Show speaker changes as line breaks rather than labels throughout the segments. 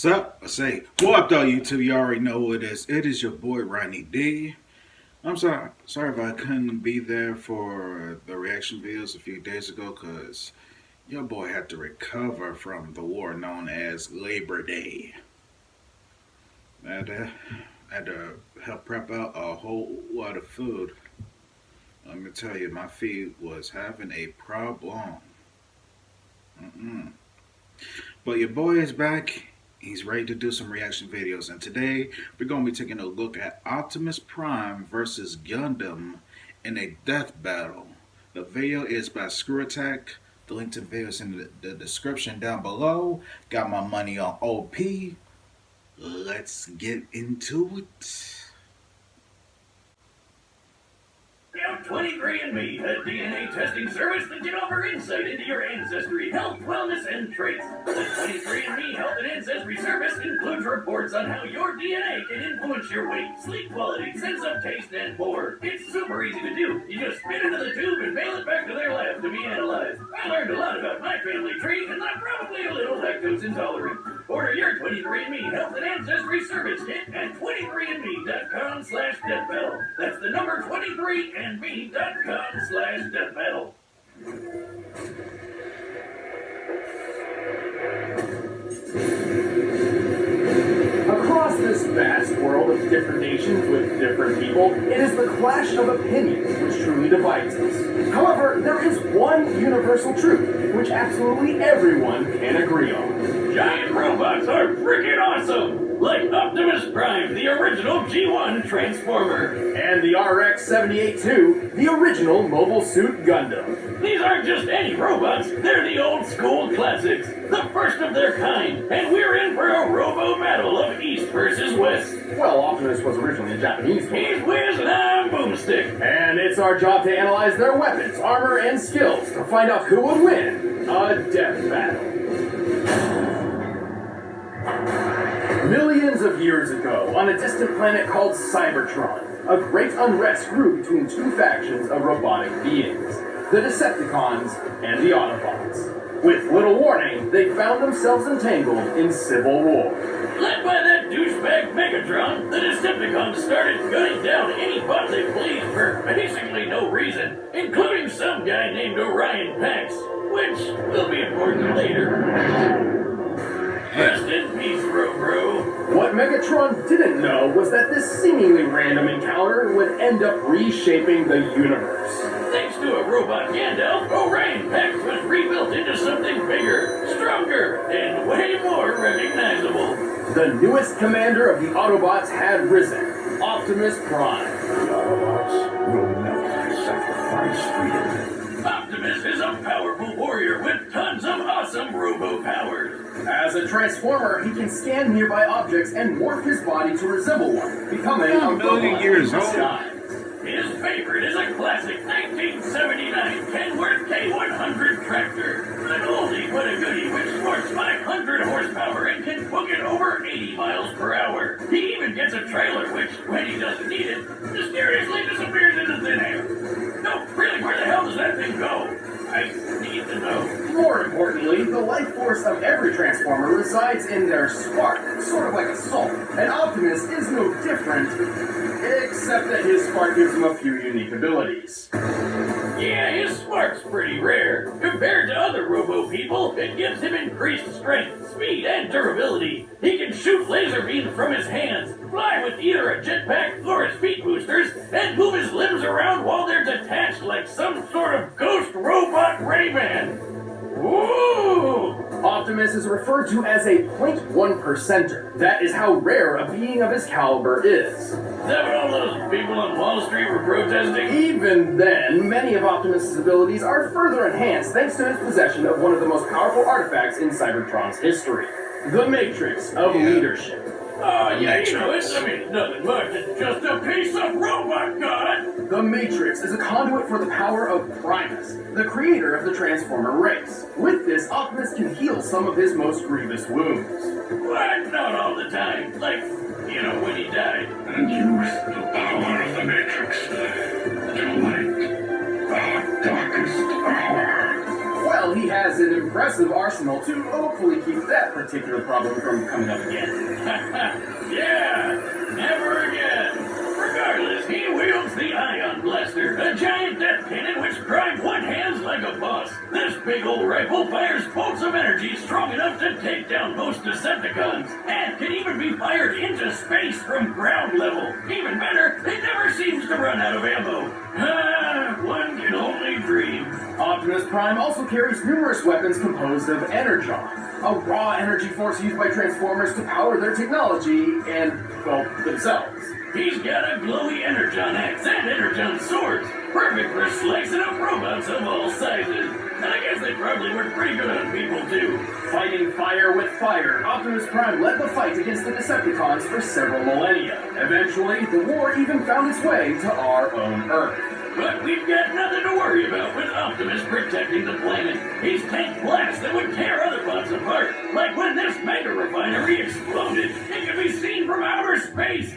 up? I say, what up though, YouTube? You already know who it is. It is your boy Rodney D. I'm sorry if I couldn't be there for the reaction videos a few days ago, cause your boy had to recover from the war known as Labor Day. I had to help prep out a whole lot of food. Let me tell you, my feed was having a problem. Mm-mm. But your boy is back. He's ready to do some reaction videos. And today, we're going to be taking a look at Optimus Prime versus Gundam in a death battle. The video is by Screw Attack. The link to the video is in the description down below. Got my money on OP. Let's get into it.
Now 23andMe, a DNA testing service that can offer insight into your ancestry, health, wellness, and traits. The 23andMe Health and Ancestry Service includes reports on how your DNA can influence your weight, sleep quality, sense of taste, and more. It's super easy to do. You just spit into the tube and mail it back to their lab to be analyzed. I learned a lot about my family tree, and I'm probably a little lactose intolerant. Order your 23andMe Health and Ancestry Service kit at 23andme.com/deathbattle. That's the number 23andme.com/deathbattle.
Across this vast world of different nations with different people, it is the clash of opinions which truly divides us. However, there is one universal truth which absolutely everyone can agree on.
Giant robots are freaking awesome! Like Optimus Prime, the original G1 Transformer.
And the RX-78-2, the original Mobile Suit Gundam.
These aren't just any robots, they're the old school classics, the first of their kind, and we're in for a robo battle of East versus West.
Well, Optimus was originally a Japanese one.
He's Whiz and I'm Boomstick.
And it's our job to analyze their weapons, armor, and skills to find out who would win a death battle. Millions of years ago, on a distant planet called Cybertron, a great unrest grew between two factions of robotic beings, the Decepticons and the Autobots. With little warning, they found themselves entangled in civil war.
Led by that douchebag Megatron, the Decepticons started gunning down any bot they pleased for basically no reason, including some guy named Orion Pax, which will be important later. Rest in peace, bro.
What Megatron didn't know was that this seemingly random encounter would end up reshaping the universe.
Thanks to a robot Gandalf, Orion Pax was rebuilt into something bigger, stronger, and way more recognizable.
The newest commander of the Autobots had risen, Optimus Prime.
The Autobots will never sacrifice freedom.
Optimus is a powerful warrior with tons of awesome robo-powers.
As a transformer, he can scan nearby objects and morph his body to resemble one, becoming a
million years old.
His favorite is a classic 1979 Kenworth K100 tractor. An oldie but a goodie which sports 500 horsepower and can book it over 80 miles per hour. He even gets a trailer which, when he doesn't need it, mysteriously disappears into thin air. No, really, where the hell does that thing go? I need to know.
More importantly, the life force of every transformer resides in their spark, sort of like a soul. And Optimus is no different, except that his spark gives him a few unique abilities.
Yeah, his spark's pretty rare. Compared to other robo people, it gives him increased strength, speed, and durability. He can shoot laser beams from his hands, fly with either a jetpack or his feet boosters, and move his limbs around while they're detached like some sort of ghost robot Rayman. Ooh!
Optimus is referred to as a 0.1%er. That is how rare a being of his caliber is.
Is that what all those people on Wall Street were protesting?
Even then, many of Optimus' abilities are further enhanced thanks to his possession of one of the most powerful artifacts in Cybertron's history, the Matrix of Leadership.
Oh, yeah, you know, it's nothing much. It's just a piece of robot god.
The Matrix is a conduit for the power of Primus, the creator of the Transformer race. With this, Optimus can heal some of his most grievous wounds.
What? Not all the time. Like, you know, when he died.
And use the power of the Matrix to light our darkest hour.
Well, he has an impressive arsenal to hopefully keep that particular problem from coming up again.
Yeah, never again. Regardless, he wields the Ion Blaster, a giant death cannon which Prime One hands like a boss. This big old rifle fires bolts of energy strong enough to take down most Decepticons, and can even be fired into space from ground level. Even better, it never seems to run out of ammo. One can only dream.
Optimus Prime also carries numerous weapons composed of Energon, a raw energy force used by Transformers to power their technology and, well, themselves.
He's got a glowy Energon axe and Energon swords, perfect for slicing up robots of all sizes. And I guess they probably work pretty good on people too.
Fighting fire with fire, Optimus Prime led the fight against the Decepticons for several millennia. Eventually, the war even found its way to our own Earth.
But we've got nothing to worry about with Optimus protecting the planet. He's tanked blasts that would tear other bots apart, like when this mega refinery exploded. It can be seen from outer space.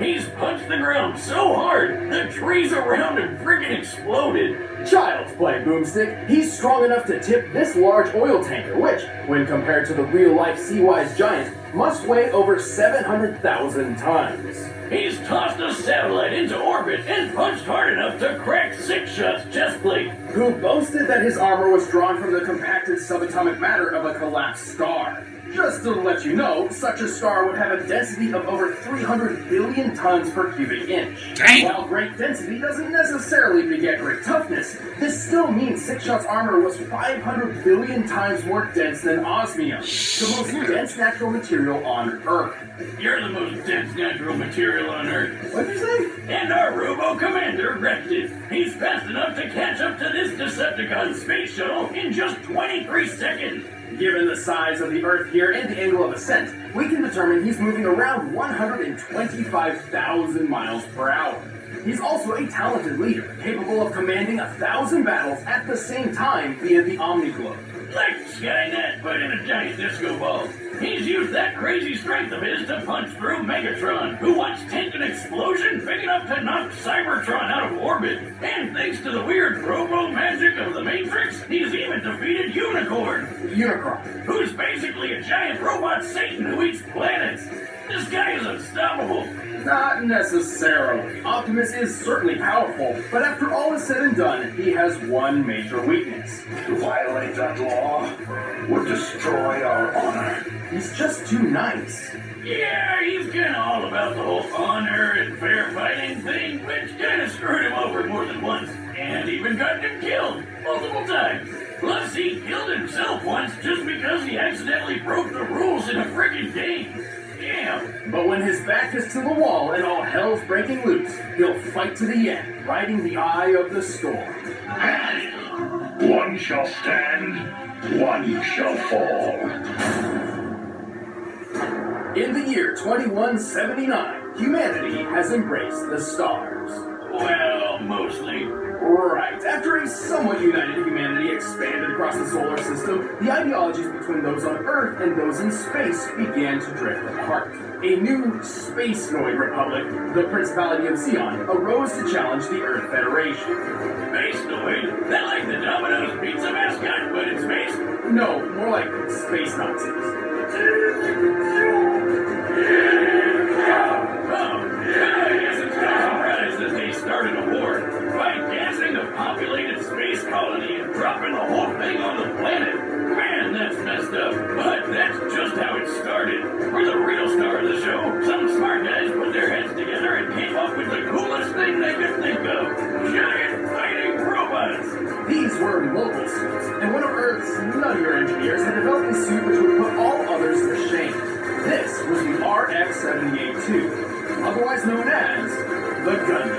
He's punched the ground so hard, the trees around him freaking exploded.
Child's play, Boomstick. He's strong enough to tip this large oil tanker, which, when compared to the real-life Sea-Wise giant, must weigh over 700,000 tons.
He's tossed a satellite into orbit and punched hard enough to crack Six Shot's chest plate.
Who boasted that his armor was drawn from the compacted subatomic matter of a collapsed star. Just to let you know, such a star would have a density of over 300 billion tons per cubic inch.
Dang.
While great density doesn't necessarily beget great toughness, this still means Six Shot's armor was 500 billion times more dense than osmium, the most dense natural material on Earth.
You're the most dense natural material on Earth.
What'd you say?
And our robo-commander wrecked it. He's fast enough to catch up to this Decepticon space shuttle in just 23 seconds.
Given the size of the Earth here and the angle of ascent, we can determine he's moving around 125,000 miles per hour. He's also a talented leader, capable of commanding 1,000 battles at the same time via the Omniglobe.
Like Skynet, but in a giant disco ball. He's used that crazy strength of his to punch through Megatron, who once tanked an explosion big enough to knock Cybertron out of orbit. And thanks to the weird robo magic of the Matrix, he's even defeated Unicorn,
Unicron.
who's basically a giant robot Satan who eats planets. This guy is unstoppable.
Not necessarily. Optimus is certainly powerful, but after all is said and done, he has one major weakness.
To violate that law would destroy our honor.
He's just too nice.
Yeah, he's kinda all about the whole honor and fair fighting thing, which kinda screwed him over more than once, and even got him killed multiple times. Plus, he killed himself once just because he accidentally broke the rules in a friggin' game. Damn.
But when his back is to the wall and all hell's breaking loose, he'll fight to the end, riding the eye of the storm.
One shall stand, one shall fall.
In the year 2179, humanity has embraced the stars.
Well, mostly.
Right. After a somewhat united humanity expanded across the solar system, the ideologies between those on Earth and those in space began to drift apart. A new space-noid republic, the Principality of Xeon, arose to challenge the Earth Federation.
Space Noid? That like the Domino's pizza mascot, but in space?
No, more like space Nazis.
I guess it's no surprise that they started a war by gassing a populated space colony and dropping the whole thing on the planet. Man, that's messed up. But that's just how it started. For the real star of the show, some smart guys put their heads together and came up with the coolest thing they could think of. Giant fighting robots.
These were mobile suits, and one of Earth's nuttier engineers had developed a suit which would put all others to shame. This was the RX-78-2, otherwise known as the Gundam.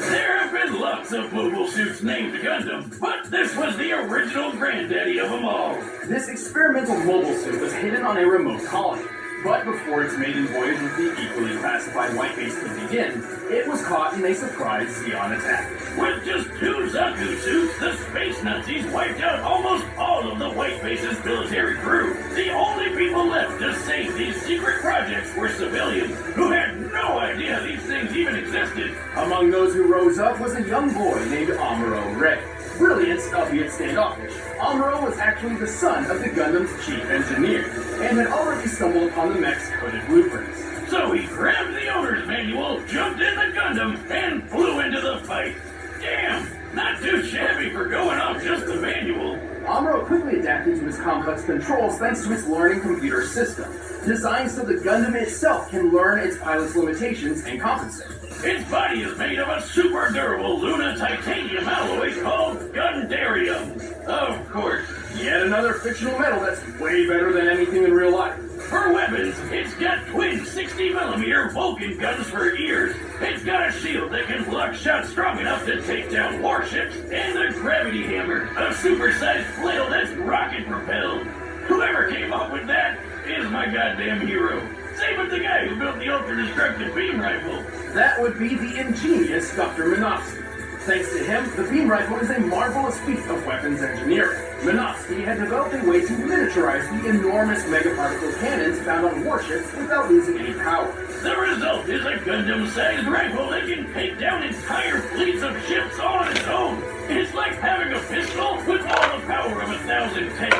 There have been lots of mobile suits named Gundam, but this was the original granddaddy of them all.
This experimental mobile suit was hidden on a remote colony, but before its maiden voyage with the equally classified white base could begin, it was caught in a surprise Xeon attack.
With just 2 Zaku suits, the space Nazis wiped out almost all of the white base's military crew. The only people left to save these secret projects were civilians who had no idea these things even existed.
Among those who rose up was a young boy named Amuro Ray. Brilliant, albeit standoffish, Amuro was actually the son of the Gundam's chief engineer, and had already stumbled upon the mech's coded blueprints.
So he grabbed the owner's manual, jumped in the Gundam, and flew into the fight. Damn, not too shabby for going off just the manual.
Amuro quickly adapted to his complex controls thanks to its learning computer system, designed so the Gundam itself can learn its pilot's limitations and compensate.
Its body is made of a super durable Luna titanium alloy called Gundarium. Of course.
Yet another fictional metal that's way better than anything in real life.
For weapons, it's got twin 60mm Vulcan guns for ears. It's got a shield that can block shots strong enough to take down warships, and a gravity hammer, a supersized flail that's rocket propelled. Whoever came up with that is my goddamn hero. Same with the guy who built the ultra-destructive beam rifle.
That would be the ingenious Dr. Minovsky. Thanks to him, the beam rifle is a marvelous feat of weapons engineering. Minovsky had developed a way to miniaturize the enormous megaparticle cannons found on warships without losing any power.
The result is a Gundam-sized rifle that can take down entire fleets of ships all on its own. It's like having a pistol with all the power of 1,000 tanks.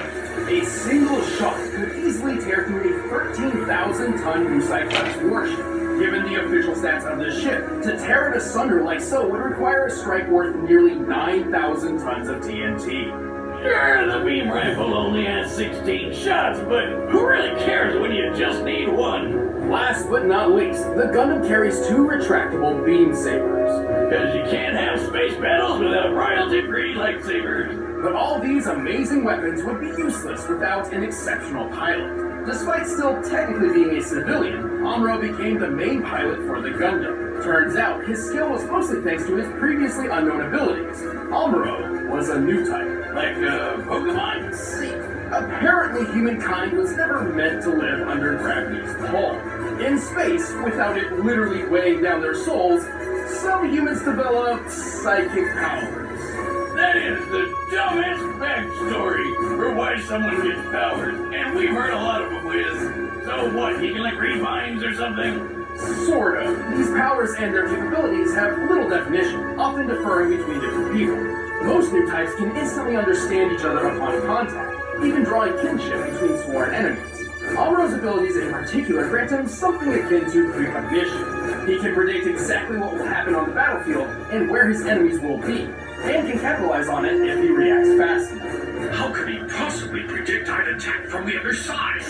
A single shot could easily tear through a 13,000-ton Musai-class warship. Given the official stats of the ship, to tear it asunder like so would require a strike worth nearly 9,000 tons of TNT.
Sure, the beam rifle only has 16 shots, but who really cares when you just need one?
Last but not least, the Gundam carries two retractable beam sabers.
Because you can't have space battles without royalty-free lightsabers.
But all these amazing weapons would be useless without an exceptional pilot. Despite still technically being a civilian, Amuro became the main pilot for the Gundam. Turns out, his skill was mostly thanks to his previously unknown abilities. Amuro was a new type.
Like, Pokemon?
See, apparently humankind was never meant to live under gravity's pull. In space, without it literally weighing down their souls, some humans developed psychic powers.
That is the dumbest backstory for why someone gets powers, and we've heard a lot of them with. So what, he can like read minds or something?
Sort of. These powers and their capabilities have little definition, often differing between different people. Most new types can instantly understand each other upon contact, even drawing kinship between sworn enemies. Amuro's abilities in particular grant him something akin to precognition. He can predict exactly what will happen on the battlefield and where his enemies will be, and can capitalize on it if he reacts fast enough.
How could he possibly predict I'd attack from the other side?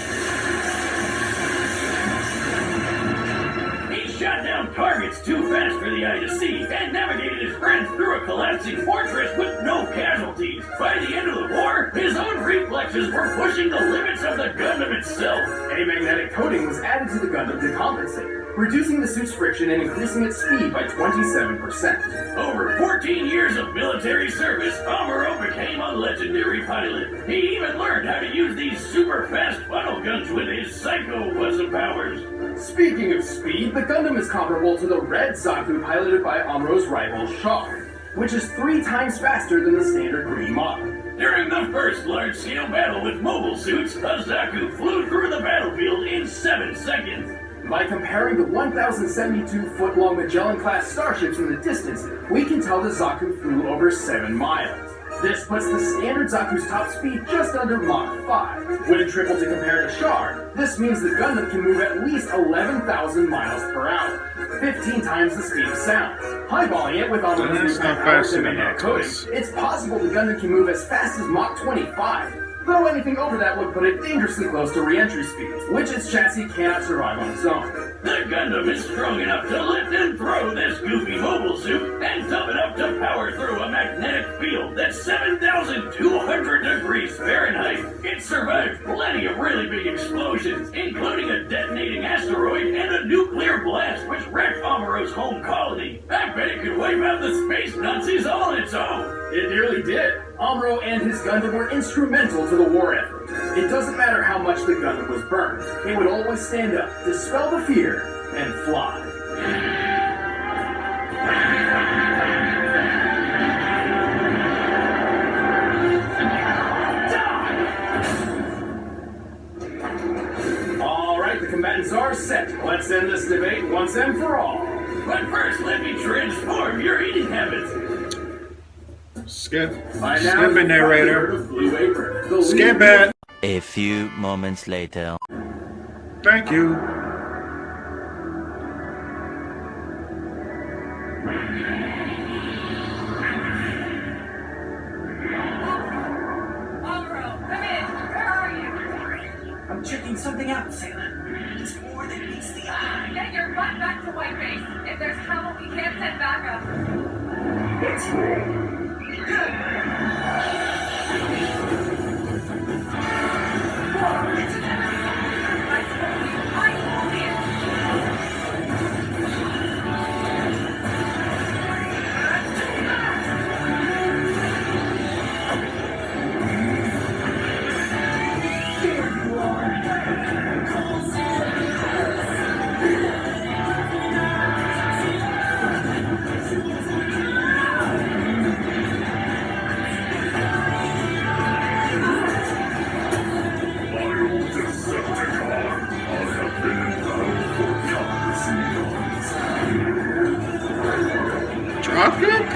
He shot down targets too fast for the eye to see, and navigated his friends through a collapsing fortress with no casualties. By the end of the war, his own reflexes were pushing the limits of the Gundam itself.
A magnetic coating was added to the Gundam to compensate, reducing the suit's friction and increasing its speed by 27%.
Over 14 years of military service, Amuro became a legendary pilot. He even learned how to use these super fast funnel guns with his psycho wasp powers.
Speaking of speed, the Gundam is comparable to the red Zaku piloted by Amuro's rival Char, which is 3 times faster than the standard green model.
During the first large-scale battle with mobile suits, a Zaku flew through the battlefield in 7 seconds.
By comparing the 1,072-foot-long Magellan-class starships in the distance, we can tell the Zaku flew over 7 miles. This puts the standard Zaku's top speed just under Mach 5. When tripled to compare to Char, this means the Gundam can move at least 11,000 miles per hour, 15 times the speed of sound. Highballing it with Amuro's new powers and magnetic coating, it's possible the Gundam can move as fast as Mach 25. Though anything over that would put it dangerously close to re-entry speeds, which its chassis cannot survive on its own.
The Gundam is strong enough to lift and throw this goofy mobile suit and dump it up to power through a magnetic field that's 7,200 degrees Fahrenheit. It survived plenty of really big explosions, including a detonating asteroid and a nuclear blast which wrecked Amuro's home colony. I bet it could wipe out the space Nazis all on its own.
It nearly did. Amuro and his Gundam were instrumental to the war effort. It doesn't matter how much the Gundam was burned. It would always stand up, dispel the fear, and fly. set. Let's end this debate once and for all.
But first, let me transform your eating habits.
Skip.
By now,
Skip it, narrator.
the Blue Apron, the
Skip
leading-
it.
A few moments later.
Thank you.
I'm checking something out, Sailor. It's more than meets the eye.
Get your butt back to White Base. If there's trouble, we can't send backup.
What's wrong?
I told you.
My old Decepticon. I have been in battle for countless eons.
Dropkick?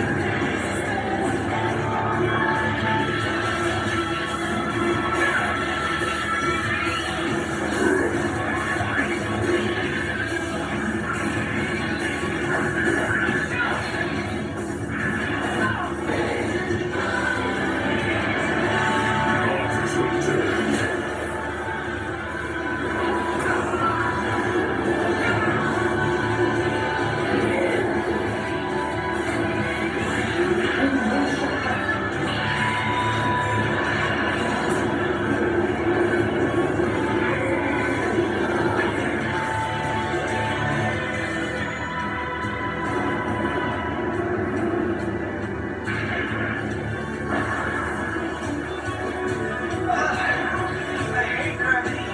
Not today.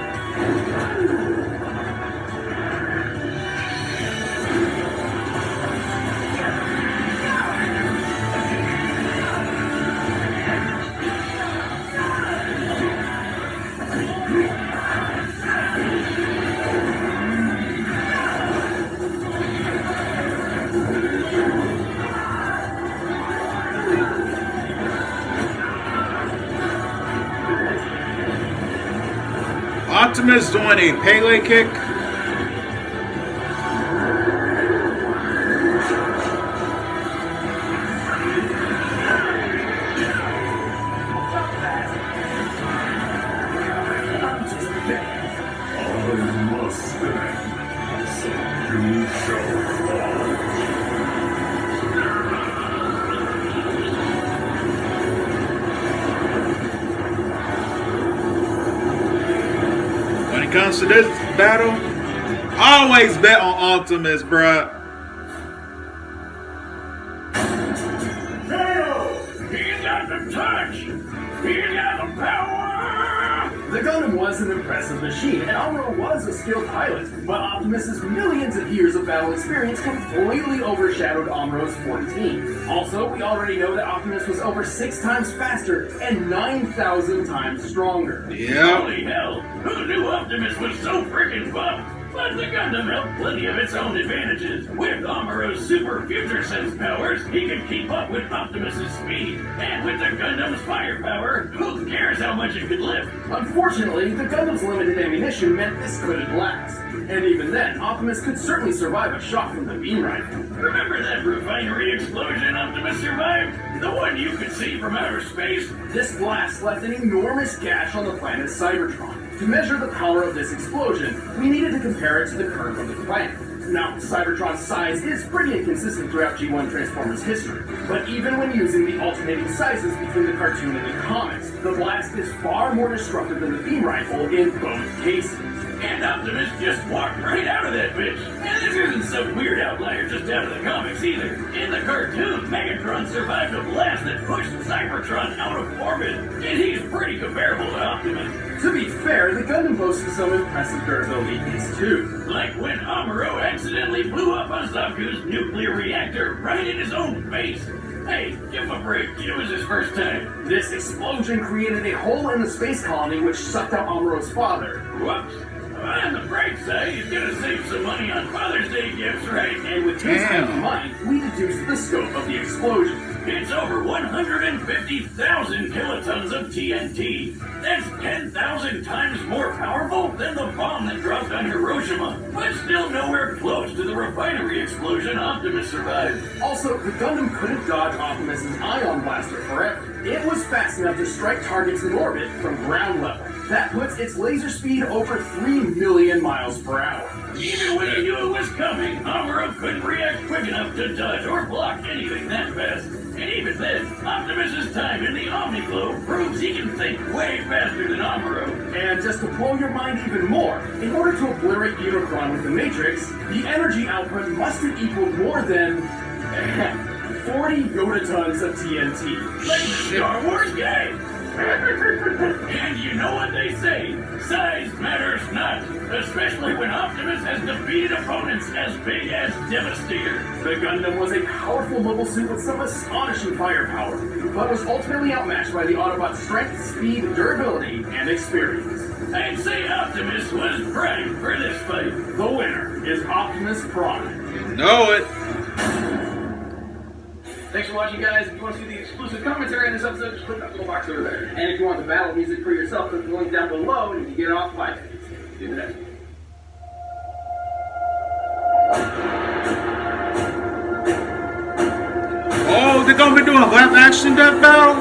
Optimus doing a Pele kick.
I must stand, so you shall fall.
When it comes to this battle, always bet on Optimus, bruh.
He's got the touch. He's got the power.
The Gundam was an impressive machine, and Amuro was a skilled pilot, but Optimus's millions of years of battle experience completely overshadowed Amuro's 14. Also, we already know that Optimus was over 6 times faster and 9,000 times stronger.
Yeah.
Holy hell! Who knew Optimus was so freaking buff? But the Gundam held plenty of its own advantages. With Amuro's super future sense powers, he could keep up with Optimus's speed. And with the Gundam's firepower, who cares how much it could lift?
Unfortunately, the Gundam's limited ammunition meant this couldn't last. And even then, Optimus could certainly survive a shot from the beam rifle.
Remember that refinery explosion Optimus survived? The one you could see from outer space?
This blast left an enormous gash on the planet Cybertron. To measure the power of this explosion, we needed to compare it to the curve of the planet. Now, Cybertron's size is pretty inconsistent throughout G1 Transformers history, but even when using the alternating sizes between the cartoon and the comics, the blast is far more destructive than the beam rifle in both cases.
And Optimus just walked right out of that bitch. And this isn't some weird outlier just out of the comics either. In the cartoon, Megatron survived a blast that pushed Cybertron out of orbit. And he's pretty comparable to Optimus.
To be fair, the Gundam boasted some impressive durability feats too.
Like when Amuro accidentally blew up Azaku's nuclear reactor right in his own face. Hey, give him a break. It was his first time.
This explosion created a hole in the space colony which sucked out Amuro's father.
Whoops. On the bright side, you're gonna save some money on Father's Day gifts, right?
And with his
Damn.
in mind, we deduced the scope of the explosion.
It's over 150,000 kilotons of TNT. That's 10,000 times more powerful than the bomb that dropped on Hiroshima, but still nowhere close to the refinery explosion Optimus survived.
Also, the Gundam couldn't dodge Optimus's ion blaster forever. It was fast enough to strike targets in orbit from ground level. That puts its laser speed over 3 million miles per hour.
Even when he knew it was coming, Amuro couldn't react quick enough to dodge or block anything that fast. And even then, Optimus's time in the Omni-Globe proves he can think way faster than Amuro.
And just to blow your mind even more, in order to obliterate Unicron with the Matrix, the energy output must have equaled more than 40 yotatons of TNT.
Like the Star Wars game! And you know what they say, size matters not, especially when Optimus has defeated opponents as big as Devastator.
The Gundam was a powerful mobile suit with some astonishing firepower, but was ultimately outmatched by the Autobot's strength, speed, durability, and experience.
I'd say Optimus was primed for this fight.
The winner is Optimus Prime.
You know it.
Thanks for watching, guys. If you want to see the exclusive commentary on this episode, just click that little box over there. And if you want the battle music for yourself, click the link down below and you can get it off 5 minutes. See you in the next one.
Oh, they're gonna be doing live action death battle?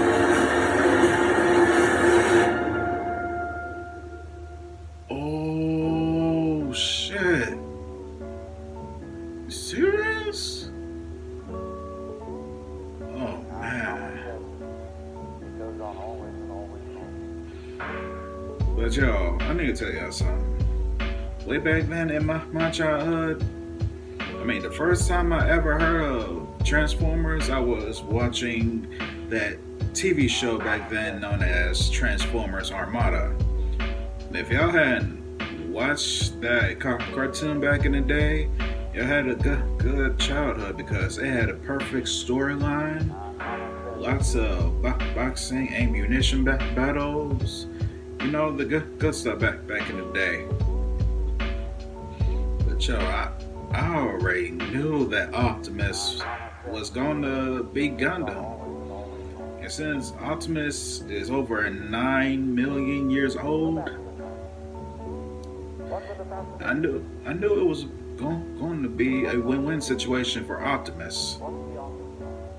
Oh shit. You serious? Oh man. But y'all, I need to tell y'all something. Way back then in my childhood, I mean, the first time I ever heard of Transformers, I was watching that TV show back then known as Transformers Armada. And if y'all hadn't watched that cartoon back in the day, y'all had a good childhood because it had a perfect storyline, lots of boxing, ammunition battles, you know, the good stuff back in the day. But yo, I already knew that Optimus was going to be Gundam. And since Optimus is over 9 million years old, I knew it was going to be a win-win situation for Optimus.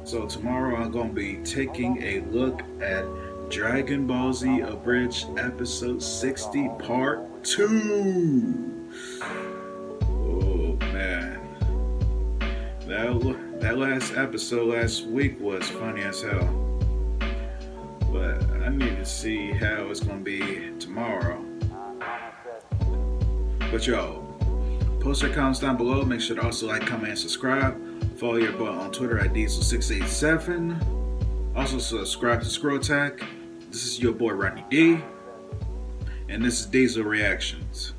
So tomorrow I'm going to be taking a look at Dragon Ball Z Abridged Episode 60 Part 2. Oh man. That last episode last week was funny as hell. But I need to see how it's going to be tomorrow. But yo, post your comments down below. Make sure to also like, comment, and subscribe. Follow your boy on Twitter at Diesel687. Also subscribe to Scroll Attack. This is your boy Rodney D. And this is Diesel Reactions.